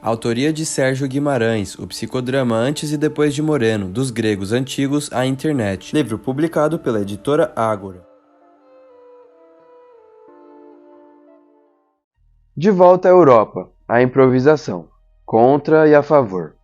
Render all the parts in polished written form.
Autoria de Sérgio Guimarães, o psicodrama Antes e Depois de Moreno, dos gregos antigos à internet. Livro publicado pela editora Ágora. De volta à Europa, a improvisação, contra e a favor.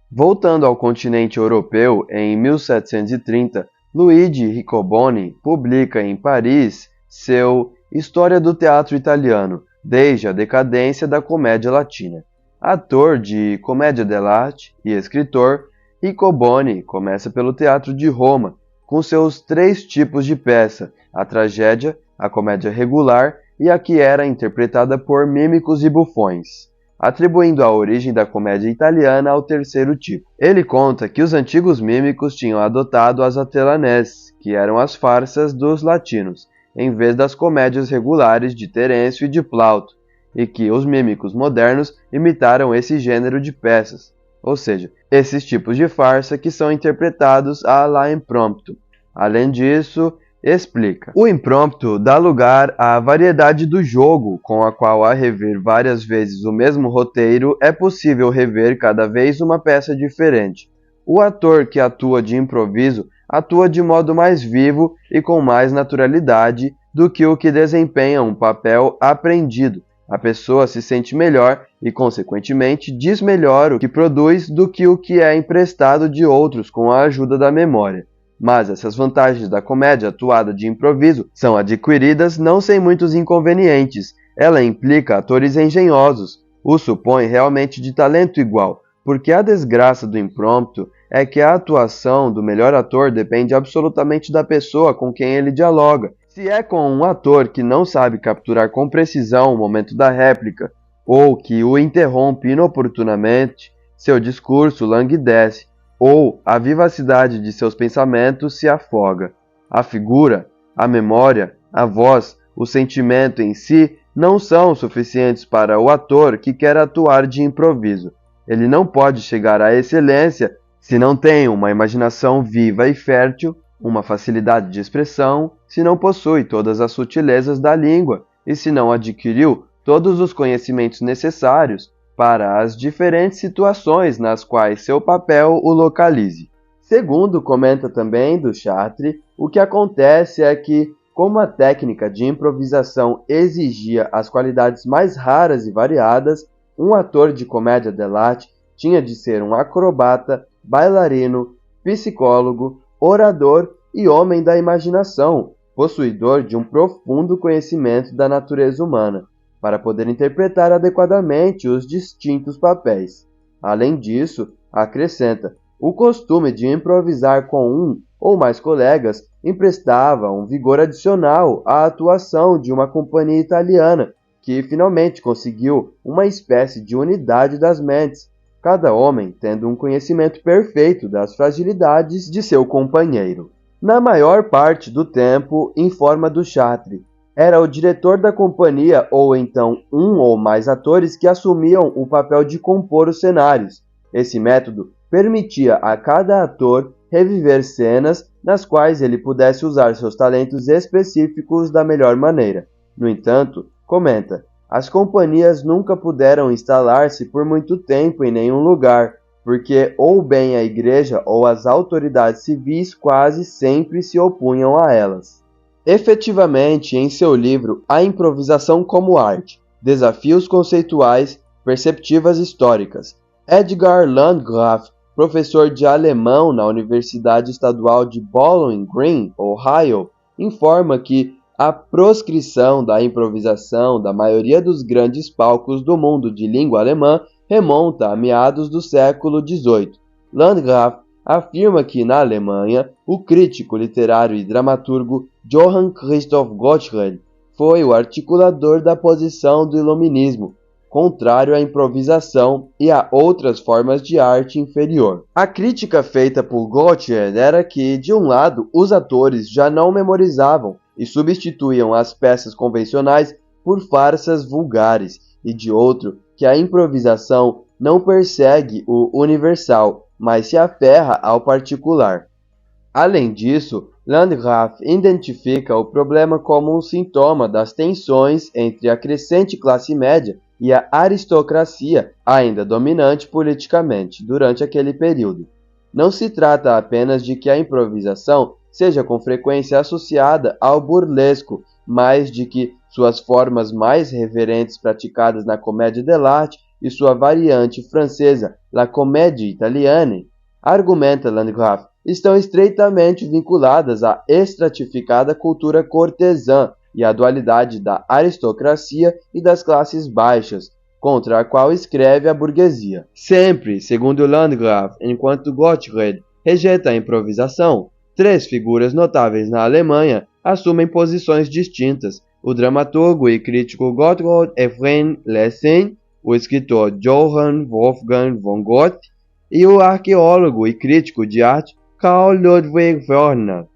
Voltando ao continente europeu, em 1730, Luigi Riccoboni publica em Paris seu História do Teatro Italiano, desde a decadência da comédia latina. Ator de comédia dell'arte e escritor, Riccoboni começa pelo teatro de Roma, com seus 3 tipos de peça, a tragédia, a comédia regular e a que era interpretada por mímicos e bufões, atribuindo a origem da comédia italiana ao terceiro tipo. Ele conta que os antigos mímicos tinham adotado as atelanés, que eram as farsas dos latinos, em vez das comédias regulares de Terêncio e de Plauto, e que os mímicos modernos imitaram esse gênero de peças, ou seja, esses tipos de farsa que são interpretados à la impromptu. Além disso, explica. O impromptu dá lugar à variedade do jogo, com a qual, a rever várias vezes o mesmo roteiro, é possível rever cada vez uma peça diferente. O ator que atua de improviso atua de modo mais vivo e com mais naturalidade do que o que desempenha um papel aprendido. A pessoa se sente melhor e, consequentemente, diz melhor o que produz do que o que é emprestado de outros com a ajuda da memória. Mas essas vantagens da comédia atuada de improviso são adquiridas não sem muitos inconvenientes. Ela implica atores engenhosos, o supõe realmente de talento igual, porque a desgraça do impromptu é que a atuação do melhor ator depende absolutamente da pessoa com quem ele dialoga. Se é com um ator que não sabe capturar com precisão o momento da réplica, ou que o interrompe inoportunamente, seu discurso languidece, ou a vivacidade de seus pensamentos se afoga. A figura, a memória, a voz, o sentimento em si não são suficientes para o ator que quer atuar de improviso. Ele não pode chegar à excelência se não tem uma imaginação viva e fértil, uma facilidade de expressão, se não possui todas as sutilezas da língua e se não adquiriu todos os conhecimentos necessários para as diferentes situações nas quais seu papel o localize. Segundo comenta também Duchartre, o que acontece é que, como a técnica de improvisação exigia as qualidades mais raras e variadas, um ator de comédia dell'arte tinha de ser um acrobata, bailarino, psicólogo, orador e homem da imaginação, possuidor de um profundo conhecimento da natureza humana, para poder interpretar adequadamente os distintos papéis. Além disso, acrescenta, o costume de improvisar com um ou mais colegas emprestava um vigor adicional à atuação de uma companhia italiana, que finalmente conseguiu uma espécie de unidade das mentes, cada homem tendo um conhecimento perfeito das fragilidades de seu companheiro. Na maior parte do tempo, informa Duchartre, era o diretor da companhia ou então um ou mais atores que assumiam o papel de compor os cenários. Esse método permitia a cada ator reviver cenas nas quais ele pudesse usar seus talentos específicos da melhor maneira. No entanto, comenta, as companhias nunca puderam instalar-se por muito tempo em nenhum lugar, porque ou bem a igreja ou as autoridades civis quase sempre se opunham a elas. Efetivamente, em seu livro A Improvisação como Arte, Desafios Conceituais, Perspectivas Históricas, Edgar Landgraf, professor de alemão na Universidade Estadual de Bowling Green, Ohio, informa que a proscrição da improvisação da maioria dos grandes palcos do mundo de língua alemã remonta a meados do século XVIII. Landgraf afirma que, na Alemanha, o crítico literário e dramaturgo Johann Christoph Gottsched foi o articulador da posição do iluminismo, contrário à improvisação e a outras formas de arte inferior. A crítica feita por Gottsched era que, de um lado, os atores já não memorizavam e substituíam as peças convencionais por farsas vulgares, e de outro, que a improvisação não persegue o universal, mas se aferra ao particular. Além disso, Landgraf identifica o problema como um sintoma das tensões entre a crescente classe média e a aristocracia, ainda dominante politicamente durante aquele período. Não se trata apenas de que a improvisação seja com frequência associada ao burlesco, mas de que suas formas mais reverentes praticadas na comédia dell'arte e sua variante francesa, la comédie italienne, argumenta Landgraf, estão estreitamente vinculadas à estratificada cultura cortesã e à dualidade da aristocracia e das classes baixas, contra a qual escreve a burguesia. Sempre, segundo Landgraf, enquanto Gottfried rejeita a improvisação, três figuras notáveis na Alemanha assumem posições distintas: o dramaturgo e crítico Gotthold Ephraim Lessing, o escritor Johann Wolfgang von Goethe e o arqueólogo e crítico de arte Karl Ludwig Wörner,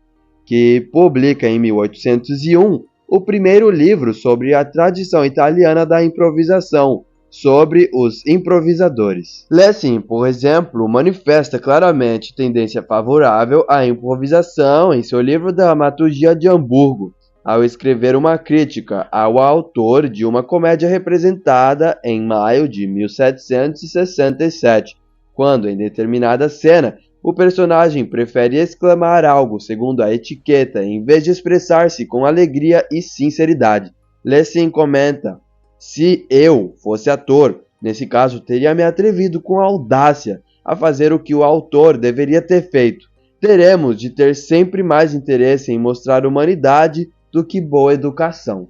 que publica em 1801 o primeiro livro sobre a tradição italiana da improvisação, sobre os improvisadores. Lessing, por exemplo, manifesta claramente tendência favorável à improvisação em seu livro Dramaturgia de Hamburgo, ao escrever uma crítica ao autor de uma comédia representada em maio de 1767, quando, em determinada cena, o personagem prefere exclamar algo segundo a etiqueta em vez de expressar-se com alegria e sinceridade. Lessing comenta: se eu fosse ator, nesse caso teria me atrevido com audácia a fazer o que o autor deveria ter feito. Teremos de ter sempre mais interesse em mostrar humanidade do que boa educação.